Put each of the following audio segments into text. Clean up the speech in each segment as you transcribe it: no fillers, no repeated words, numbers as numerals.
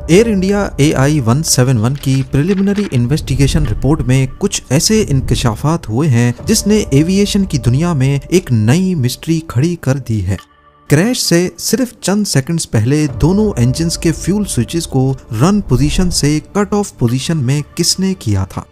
Air India AI-171 की preliminary investigation report में कुछ ऐसे इंकशाफात हुए हैं जिसने एविएशन की दुनिया में एक नई मिस्ट्री खड़ी कर दी है। क्रैश से सिर्फ चंद सेकंड्स पहले दोनों इंजन्स के फ्यूल स्विचेस को रन पोजीशन से कट ऑफ पोजीशन में किसने किया था?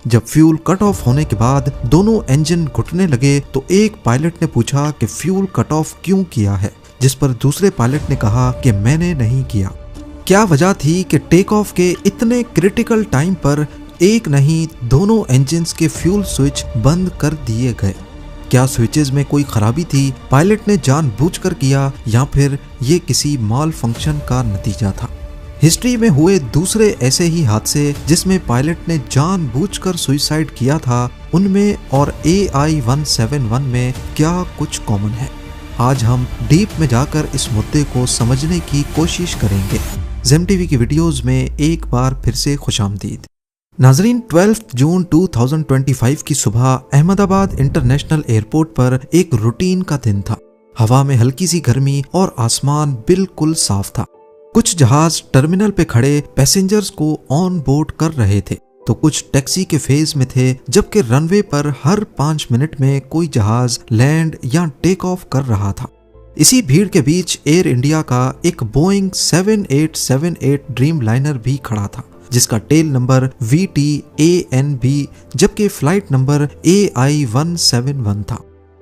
जब फ्यूल कट ऑफ होने के बाद दोनों इंजन घुटने लगे तो एक पायलट ने पूछा कि फ्यूल कट ऑफ क्यों किया है, जिस पर दूसरे पायलट ने कहा कि मैंने नहीं किया। क्या वजह थी कि टेक ऑफ के इतने क्रिटिकल टाइम पर एक नहीं दोनों इंजन्स के फ्यूल स्विच बंद कर दिए गए? क्या स्विचेस में कोई खराबी थी, पायलट ने जानबूझकर किया, या फिर ये किसी माल फंक्शन का नतीजा था? हिस्ट्री में हुए दूसरे ऐसे ही हादसे जिसमें पायलट ने जानबूझकर सुसाइड किया था, उनमें और AI-171 में क्या कुछ कॉमन है? आज हम डीप में जाकर इस मुद्दे को समझने की कोशिश करेंगे। ज़ेम टीवी की वीडियोस में एक बार फिर से खुशामदीद। नाजरीन, 12 जून 2025 की सुबह अहमदाबाद इंटरनेशनल एयरपोर्ट पर एक रूटीन का दिन था। हवा में हल्की सी गर्मी और आसमान बिल्कुल साफ था। कुछ जहाज टर्मिनल पे खड़े पैसेंजर्स को ऑन बोर्ड कर रहे थे, तो कुछ टैक्सी के फेज में थे, जबकि रनवे पर हर 5 मिनट में कोई जहाज लैंड या टेक ऑफ कर रहा था। इसी भीड़ के बीच एयर इंडिया का एक बोइंग 7878 ड्रीम लाइनर भी खड़ा था, जिसका टेल नंबर VTANB जबकि फ्लाइट नंबर AI-171 था।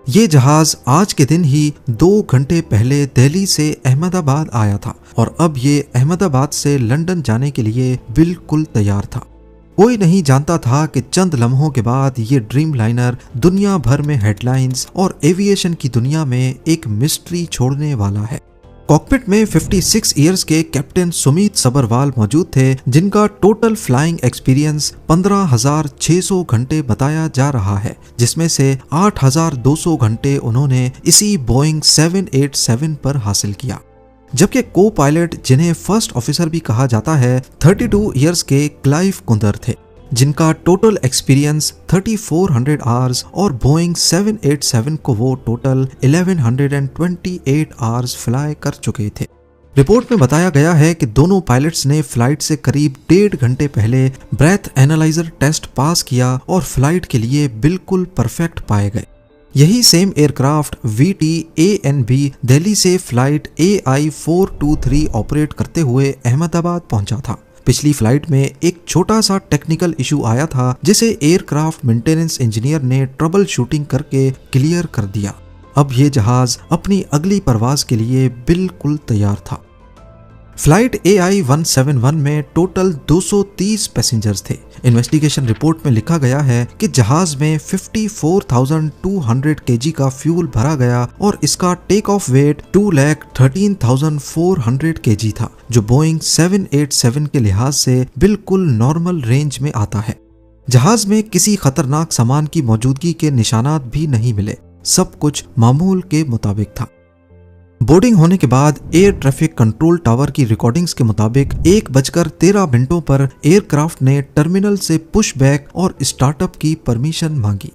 ये जहाज आज के दिन ही 2 घंटे पहले दिल्ली से अहमदाबाद आया था और अब ये अहमदाबाद से लंदन जाने के लिए बिल्कुल तैयार था। कोई नहीं जानता था कि चंद लम्हों के बाद ये ड्रीम लाइनर दुनिया भर में हेडलाइंस और एविएशन की दुनिया में एक मिस्ट्री छोड़ने वाला है। कॉकपिट में 56 इयर्स के कैप्टन सुमित सबरवाल मौजूद थे, जिनका टोटल फ्लाइंग एक्सपीरियंस 15,600 घंटे बताया जा रहा है, जिसमें से 8,200 घंटे उन्होंने इसी बोइंग 787 पर हासिल किया। जबकि को पायलट, जिन्हें फर्स्ट ऑफिसर भी कहा जाता है, 32 इयर्स के क्लाइव कुंदर थे, जिनका टोटल एक्सपीरियंस 3400 आवर्स और बोइंग 787 को वो टोटल 1128 आवर्स फ्लाई कर चुके थे। रिपोर्ट में बताया गया है कि दोनों पायलट्स ने फ्लाइट से करीब 1.5 घंटे पहले ब्रेथ एनालाइजर टेस्ट पास किया और फ्लाइट के लिए बिल्कुल परफेक्ट पाए गए। यही सेम एयरक्राफ्ट VTANB दिल्ली से फ्लाइट AI-423 ऑपरेट करते हुए अहमदाबाद पहुंचा था। पिछली फ्लाइट में एक छोटा सा टेक्निकल इशू आया था, जिसे एयरक्राफ्ट मेंटेनेंस इंजीनियर ने ट्रबल शूटिंग करके क्लियर कर दिया। अब ये जहाज अपनी अगली परवाज के लिए बिल्कुल तैयार था। फ्लाइट AI-171 में टोटल 230 पैसेंजर्स थे। इन्वेस्टिगेशन रिपोर्ट में लिखा गया है कि जहाज में 54,200 kg का फ्यूल भरा गया और इसका टेक ऑफ वेट 2,13,400 kg था, जो बोइंग 787 के लिहाज से बिल्कुल नॉर्मल रेंज में आता है। जहाज में किसी खतरनाक सामान की मौजूदगी के निशानात भी नहीं मिले, सब कुछ मामूल के मुताबिक था। बोर्डिंग होने के बाद एयर ट्रैफिक कंट्रोल टावर की रिकॉर्डिंग्स के मुताबिक 1:13 पर एयरक्राफ्ट ने टर्मिनल से पुश बैक और स्टार्टअप की परमिशन मांगी।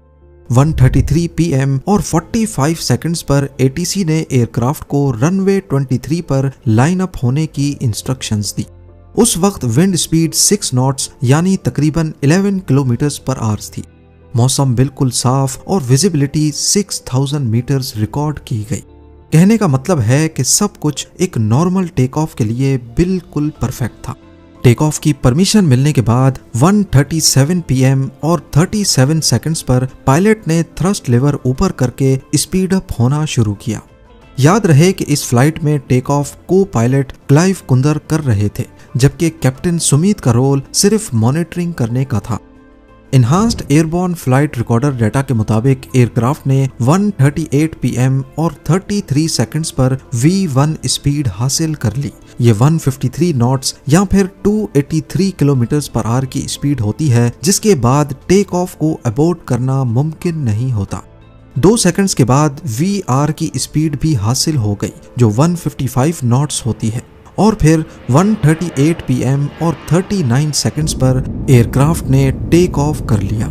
1:33 PM और 45 सेकंड्स पर ATC ने एयरक्राफ्ट को रनवे 23 पर लाइन अप होने की इंस्ट्रक्शंस दी। उस वक्त विंड स्पीड 6 नॉट्स यानी तकरीबन 11 किलोमीटर्स पर आवर्स थी। मौसम बिल्कुल साफ और विजिबिलिटी 6000 मीटर्स रिकॉर्ड की गई। कहने का मतलब है कि सब कुछ एक नॉर्मल टेक ऑफ के लिए बिल्कुल परफेक्ट था। टेक ऑफ की परमिशन मिलने के बाद 1:37 PM और 37 सेकंड्स पर पायलट ने थ्रस्ट लेवर ऊपर करके स्पीड अप होना शुरू किया। याद रहे कि इस फ्लाइट में टेक ऑफ को पायलट क्लाइव कुंदर कर रहे थे, जबकि कैप्टन सुमित का रोल सिर्फ मॉनिटरिंग करने का था। Enhanced airborne flight recorder data के मुताबिक एयरक्राफ्ट ने 1:38 PM और 33 सेकंड्स पर V1 स्पीड हासिल कर ली। ये 153 नॉट्स या फिर 283 किलोमीटर्स पर आवर की स्पीड होती है, जिसके बाद टेक ऑफ को अबॉर्ट करना मुमकिन नहीं होता। 2 सेकंड्स के बाद VR की स्पीड भी हासिल हो गई, जो 155 नॉट्स होती है, और फिर 1:38 PM और 39 सेकंड्स पर एयरक्राफ्ट ने टेक ऑफ कर लिया।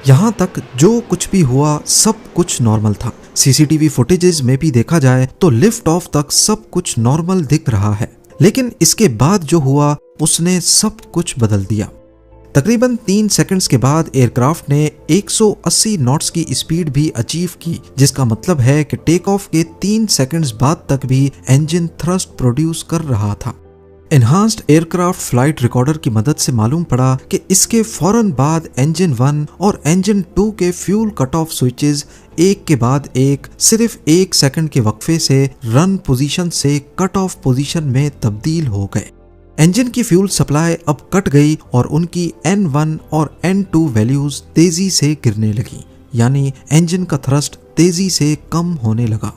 यहाँ तक जो कुछ भी हुआ सब कुछ नॉर्मल था। सीसीटीवी फुटेजेस में भी देखा जाए तो लिफ्ट ऑफ तक सब कुछ नॉर्मल दिख रहा है, लेकिन इसके बाद जो हुआ उसने सब कुछ बदल दिया। तकरीबन 3 सेकंड्स के बाद एयरक्राफ्ट ने 180 नॉट्स की स्पीड भी अचीव की, जिसका मतलब है कि टेक ऑफ के 3 सेकंड्स बाद तक भी इंजन थ्रस्ट प्रोड्यूस कर रहा था। एनहांस्ड एयरक्राफ्ट फ्लाइट रिकॉर्डर की मदद से मालूम पड़ा कि इसके फौरन बाद इंजन 1 और इंजन 2 के फ्यूल कट ऑफ स्विचेस एक के बाद एक सिर्फ 1 सेकंड के वक्फे से रन पोजीशन से कट ऑफ पोजीशन में तब्दील हो गए। इंजन की फ्यूल सप्लाई अब कट गई और उनकी N1 और N2 वैल्यूज तेजी से गिरने लगी, यानी इंजन का थ्रस्ट तेजी से कम होने लगा।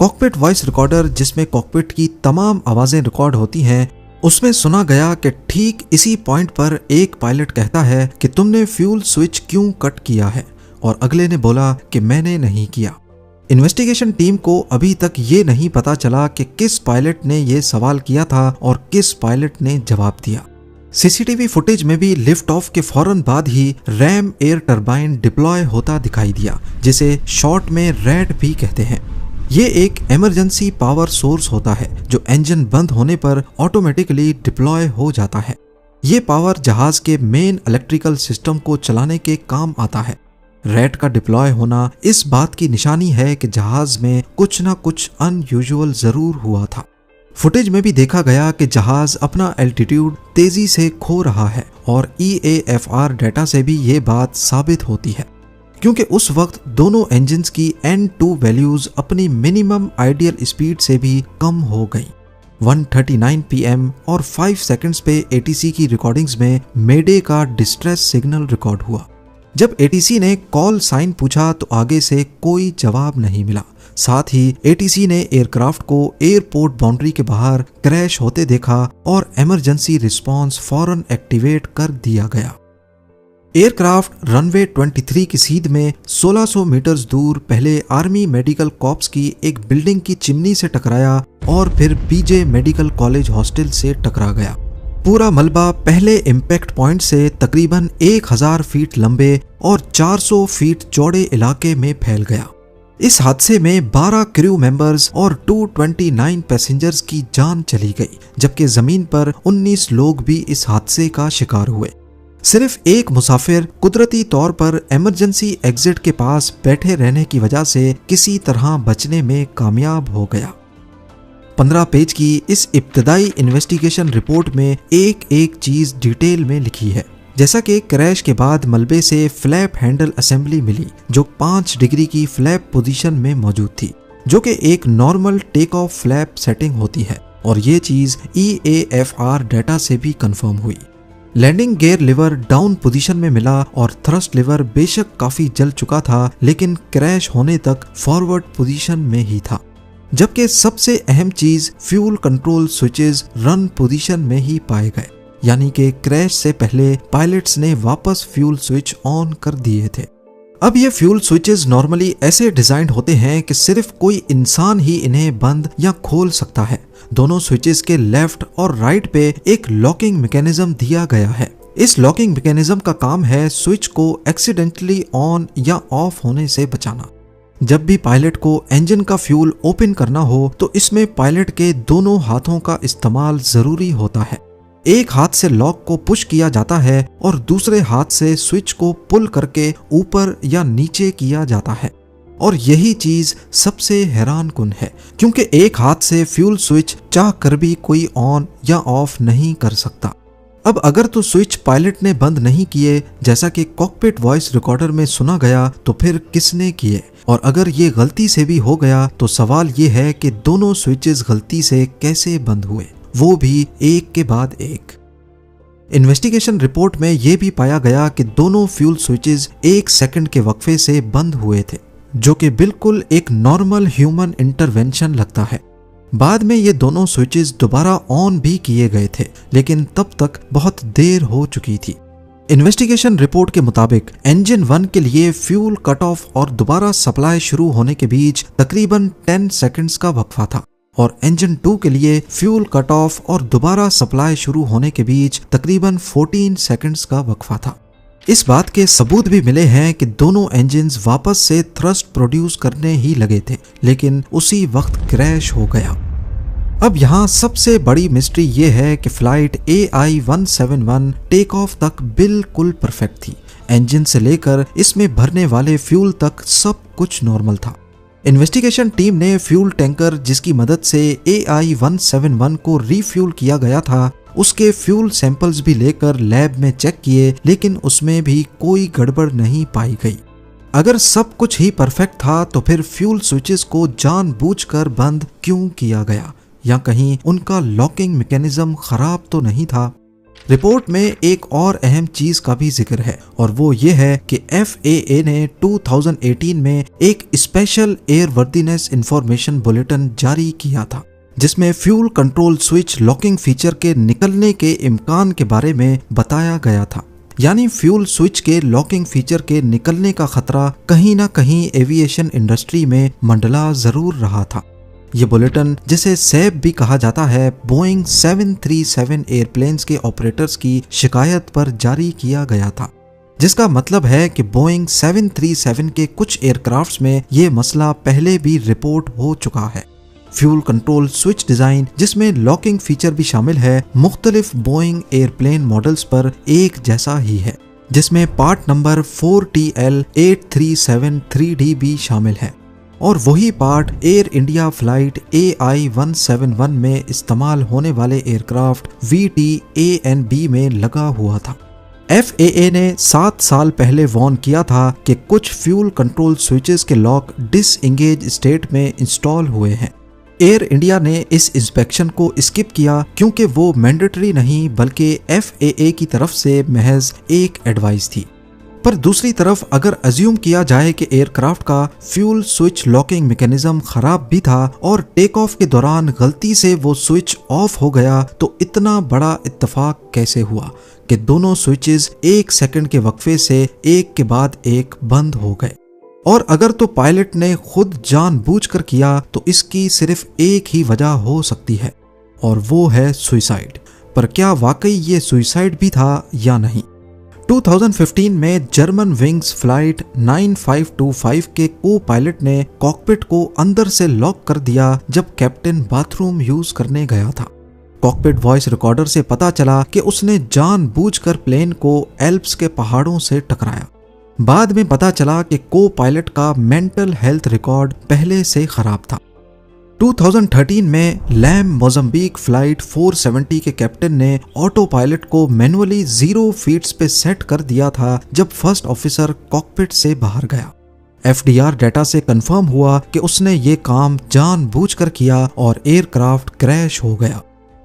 कॉकपिट वॉइस रिकॉर्डर, जिसमें कॉकपिट की तमाम आवाजें रिकॉर्ड होती हैं, उसमें सुना गया कि ठीक इसी पॉइंट पर एक पायलट कहता है कि तुमने फ्यूल स्विच क्यों कट किया है, और अगले ने बोला कि मैंने नहीं किया। इन्वेस्टिगेशन टीम को अभी तक ये नहीं पता चला कि किस पायलट ने ये सवाल किया था और किस पायलट ने जवाब दिया। सीसीटीवी फुटेज में भी लिफ्ट ऑफ के फौरन बाद ही रैम एयर टरबाइन डिप्लॉय होता दिखाई दिया, जिसे शॉर्ट में रैड भी कहते हैं। ये एक इमरजेंसी पावर सोर्स होता है जो इंजन बंद होने पर ऑटोमेटिकली डिप्लॉय हो जाता है। ये पावर जहाज के मेन इलेक्ट्रिकल सिस्टम को चलाने के काम आता है। रैट का डिप्लॉय होना इस बात की निशानी है कि जहाज में कुछ ना कुछ अनयूजुअल जरूर हुआ था। फुटेज में भी देखा गया कि जहाज अपना एल्टीट्यूड तेजी से खो रहा है और EAFR डाटा से भी ये बात साबित होती है, क्योंकि उस वक्त दोनों इंजन्स की N2 वैल्यूज अपनी मिनिमम आइडियल स्पीड से भी कम हो गई। 1:39 PM और 5 सेकंड्स पे ATC की रिकॉर्डिंग्स में मेडे का डिस्ट्रेस सिग्नल रिकॉर्ड हुआ। जब ATC ने कॉल साइन पूछा तो आगे से कोई जवाब नहीं मिला। साथ ही ATC ने एयरक्राफ्ट को एयरपोर्ट बाउंड्री के बाहर क्रैश होते देखा और इमरजेंसी रिस्पांस फौरन एक्टिवेट कर दिया गया। एयरक्राफ्ट रनवे 23 की सीध में 1600 मीटर्स दूर पहले आर्मी मेडिकल कॉर्प्स की एक बिल्डिंग की चिमनी से टकराया और फिर BJ मेडिकल कॉलेज हॉस्टल से टकरा गया। पूरा मलबा पहले इम्पैक्ट पॉइंट से तकरीबन 1000 फीट लंबे और 400 फीट चौड़े इलाके में फैल गया। इस हादसे में 12 क्रू मेंबर्स और 229 पैसेंजर्स की जान चली गई, जबकि जमीन पर 19 लोग भी इस हादसे का शिकार हुए। सिर्फ एक मुसाफिर कुदरती तौर पर इमरजेंसी एग्जिट के पास बैठे रहने की वजह से किसी तरह बचने में कामयाब हो गया। 15 पेज की इस इब्तदाई इन्वेस्टिगेशन रिपोर्ट में एक एक चीज डिटेल में लिखी है। जैसा कि क्रैश के बाद मलबे से फ्लैप हैंडल असेंबली मिली जो 5 डिग्री की फ्लैप पोजीशन में मौजूद थी, जो कि एक normal take off flap setting होती है, और ये चीज EAFR डाटा से भी कंफर्म हुई। Landing gear lever down position में मिला और थ्रस्ट लिवर बेशक काफी जल चुका था, लेकिन क्रैश होने तक फॉरवर्ड पोजीशन में ही था। जबकि सबसे अहम चीज fuel control switches run position में ही पाए गए, यानी कि क्रैश से पहले पायलट्स ने वापस फ्यूल स्विच ऑन कर दिए थे। अब ये फ्यूल स्विचेस नॉर्मली ऐसे डिजाइन होते हैं कि सिर्फ कोई इंसान ही इन्हें बंद या खोल सकता है। दोनों स्विचेस के लेफ्ट और राइट पे एक लॉकिंग मैकेनिज्म दिया गया है। इस लॉकिंग मैकेनिज्म का काम है स्विच को एक्सीडेंटली ऑन या ऑफ होने से बचाना। जब भी पायलट को इंजन का फ्यूल ओपन करना हो तो इसमें पायलट के दोनों हाथों का इस्तेमाल जरूरी होता है। एक हाथ से लॉक को पुश किया जाता है और दूसरे हाथ से स्विच को पुल करके ऊपर या नीचे किया जाता है, और यही चीज सबसे हैरानकुन है, क्योंकि एक हाथ से फ्यूल स्विच चाह कर भी कोई ऑन या ऑफ नहीं कर सकता। अब अगर तो स्विच पायलट ने बंद नहीं किए जैसा कि कॉकपिट वॉइस रिकॉर्डर में सुना गया, तो फिर किसने किए? और अगर ये गलती से भी हो गया तो सवाल ये है कि दोनों स्विचेस गलती से कैसे बंद हुए, वो भी एक के बाद एक। इन्वेस्टिगेशन रिपोर्ट में यह भी पाया गया कि दोनों फ्यूल स्विचेस 1 सेकंड के वक्फे से बंद हुए थे, जो कि बिल्कुल एक नॉर्मल ह्यूमन इंटरवेंशन लगता है। बाद में ये दोनों स्विचेस दोबारा ऑन भी किए गए थे, लेकिन तब तक बहुत देर हो चुकी थी। इन्वेस्टिगेशन रिपोर्ट के मुताबिक इंजन 1 के लिए फ्यूल कट ऑफ और दोबारा सप्लाई शुरू होने के बीच तकरीबन 10 सेकंड्स का वक्फा था, और इंजन 2 के लिए फ्यूल कट ऑफ और दोबारा सप्लाई शुरू होने के बीच तकरीबन 14 सेकंड्स का वक्फा था। इस बात के सबूत भी मिले हैं कि दोनों इंजन्स वापस से थ्रस्ट प्रोड्यूस करने ही लगे थे, लेकिन उसी वक्त क्रैश हो गया। अब यहाँ सबसे बड़ी मिस्ट्री ये है कि फ्लाइट AI-171 टेक ऑफ तक बिल्कुल परफेक्ट थी। इंजन से लेकर इसमें भरने वाले फ्यूल तक सब कुछ नॉर्मल था। इन्वेस्टिगेशन टीम ने फ्यूल टैंकर जिसकी मदद से AI-171 को रिफ्यूल किया गया था, उसके फ्यूल सैंपल्स भी लेकर लैब में चेक किए, लेकिन उसमें भी कोई गड़बड़ नहीं पाई गई। अगर सब कुछ ही परफेक्ट था तो फिर फ्यूल स्विचेस को जानबूझकर बंद क्यों किया गया, या कहीं उनका लॉकिंग मैकेनिज्म खराब तो नहीं था। रिपोर्ट में एक और अहम चीज का भी जिक्र है, और वो ये है कि FAA ने 2018 में एक स्पेशल एयरवर्दीनेस इंफॉर्मेशन बुलेटिन जारी किया था, जिसमें fuel control switch locking feature के निकलने के इम्कान के बारे में बताया गया था। यानी फ्यूल स्विच के लॉकिंग फीचर के निकलने का खतरा कहीं ना कहीं एविएशन इंडस्ट्री में मंडला जरूर रहा था। ये बुलेटिन, जिसे सैब भी कहा जाता है, बोइंग 737 एयरप्लेन्स के ऑपरेटर्स की शिकायत पर जारी किया गया था, जिसका मतलब है कि बोइंग 737 के कुछ एयरक्राफ्ट्स में ये मसला पहले भी रिपोर्ट हो चुका है। फ्यूल कंट्रोल स्विच डिजाइन, जिसमें लॉकिंग फीचर भी शामिल है, मुख्तलिफ बोइंग एयरप्लेन मॉडल्स पर एक जैसा ही है, जिसमें पार्ट नंबर 4TL8373D भी शामिल है, और वही part air India flight AI-171 में इस्तेमाल होने वाले एयरक्राफ्ट VT-ANB में लगा हुआ था। FAA ने 7 साल पहले वार्न किया था कि कुछ फ्यूल कंट्रोल स्विचेस के लॉक डिसएंगेज स्टेट में इंस्टॉल हुए हैं। एयर इंडिया ने इस इंस्पेक्शन को स्किप किया क्योंकि वो मैंडेटरी नहीं बल्कि FAA की तरफ से महज एक एडवाइस थी। पर दूसरी तरफ अगर अज्यूम किया जाए कि एयरक्राफ्ट का फ्यूल स्विच लॉकिंग मैकेनिज्म खराब भी था और टेक ऑफ के दौरान गलती से वो स्विच ऑफ हो गया, तो इतना बड़ा इत्तेफाक कैसे हुआ कि दोनों स्विचेस 1 सेकंड के वक्फे से एक के बाद एक बंद हो गए। और अगर तो पायलट ने खुद जानबूझकर किया तो इसकी सिर्फ एक ही वजह हो सकती है, और वो है सुसाइड। पर क्या वाकई ये सुसाइड भी था या नहीं? 2015 में जर्मन विंग्स फ्लाइट 9525 के को पायलट ने कॉकपिट को अंदर से लॉक कर दिया जब कैप्टन बाथरूम यूज करने गया था। कॉकपिट वॉइस रिकॉर्डर से पता चला कि उसने जानबूझकर प्लेन को एल्प्स के पहाड़ों से टकराया। बाद में पता चला कि को पायलट का मेंटल हेल्थ रिकॉर्ड पहले से खराब था। 2013 में लैम मोज़म्बिक फ्लाइट 470 के कैप्टन ने ऑटो पायलट को मैनुअली 0 फीट्स पे सेट कर दिया था जब फर्स्ट ऑफिसर कॉकपिट से बाहर गया। FDR डाटा से कंफर्म हुआ कि उसने ये काम जानबूझकर किया और एयरक्राफ्ट क्रैश हो गया।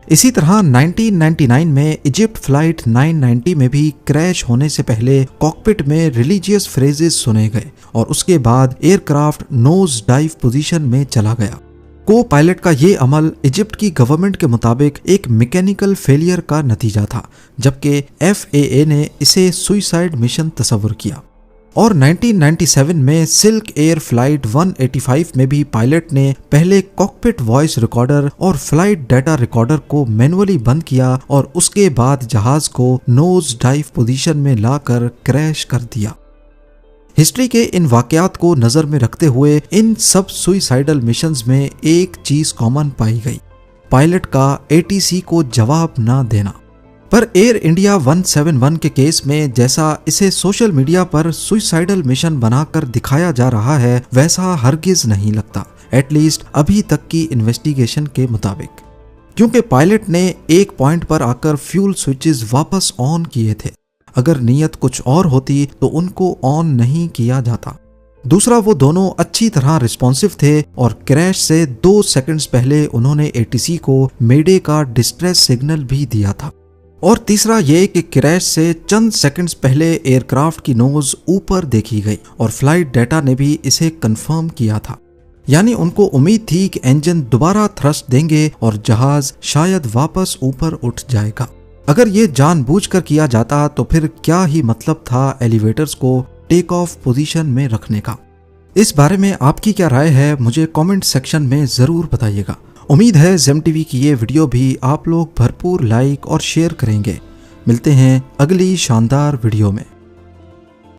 इसी तरह 1999 में इजिप्ट फ्लाइट 990 में भी क्रैश होने से पहले कॉकपिट में रिलीजियस फ्रेजेस सुने गए और उसके बाद एयरक्राफ्ट नोज डाइव पोजीशन में चला गया। को पायलट का ये अमल इजिप्ट की गवर्नमेंट के मुताबिक एक मैकेनिकल फेलियर का नतीजा था, जबकि FAA ने इसे सुसाइड मिशन तस्वर किया। और 1997 में सिल्क एयर फ्लाइट 185 में भी पायलट ने पहले कॉकपिट वॉइस रिकॉर्डर और फ्लाइट डाटा रिकॉर्डर को मैनुअली बंद किया और उसके बाद जहाज को नोज डाइव पोजीशन में लाकर क्रैश कर दिया। हिस्ट्री के इन वाकयात को नजर में रखते हुए इन सब सुसाइडल मिशंस में एक चीज कॉमन पाई गई, पायलट का ATC को जवाब ना देना। पर एयर इंडिया 171 के केस में जैसा इसे सोशल मीडिया पर सुसाइडल मिशन बनाकर दिखाया जा रहा है, वैसा हरगिज नहीं लगता, एटलीस्ट अभी तक की इन्वेस्टिगेशन के मुताबिक, क्योंकि पायलट ने एक पॉइंट पर आकर फ्यूल स्विचेस वापस ऑन किए थे। अगर नीयत कुछ और होती तो उनको ऑन नहीं किया जाता। दूसरा, वो दोनों अच्छी तरह रिस्पॉन्सिव थे और क्रैश से 2 सेकंड्स पहले उन्होंने ATC को मेडे का डिस्ट्रेस सिग्नल भी दिया था। और तीसरा ये कि क्रैश से चंद सेकंड्स पहले एयरक्राफ्ट की नोज ऊपर देखी गई और फ्लाइट डाटा ने भी इसे कंफर्म किया था। यानी उनको उम्मीद थी कि इंजन दोबारा थ्रस्ट देंगे और जहाज शायद वापस ऊपर उठ जाएगा। अगर ये जानबूझकर किया जाता तो फिर क्या ही मतलब था एलिवेटर्स को टेक ऑफ पोजीशन में रखने का। इस बारे में आपकी क्या राय है, मुझे कमेंट सेक्शन में जरूर बताइएगा। उम्मीद है जेम टीवी की ये वीडियो भी आप लोग भरपूर लाइक और शेयर करेंगे। मिलते हैं अगली शानदार वीडियो में।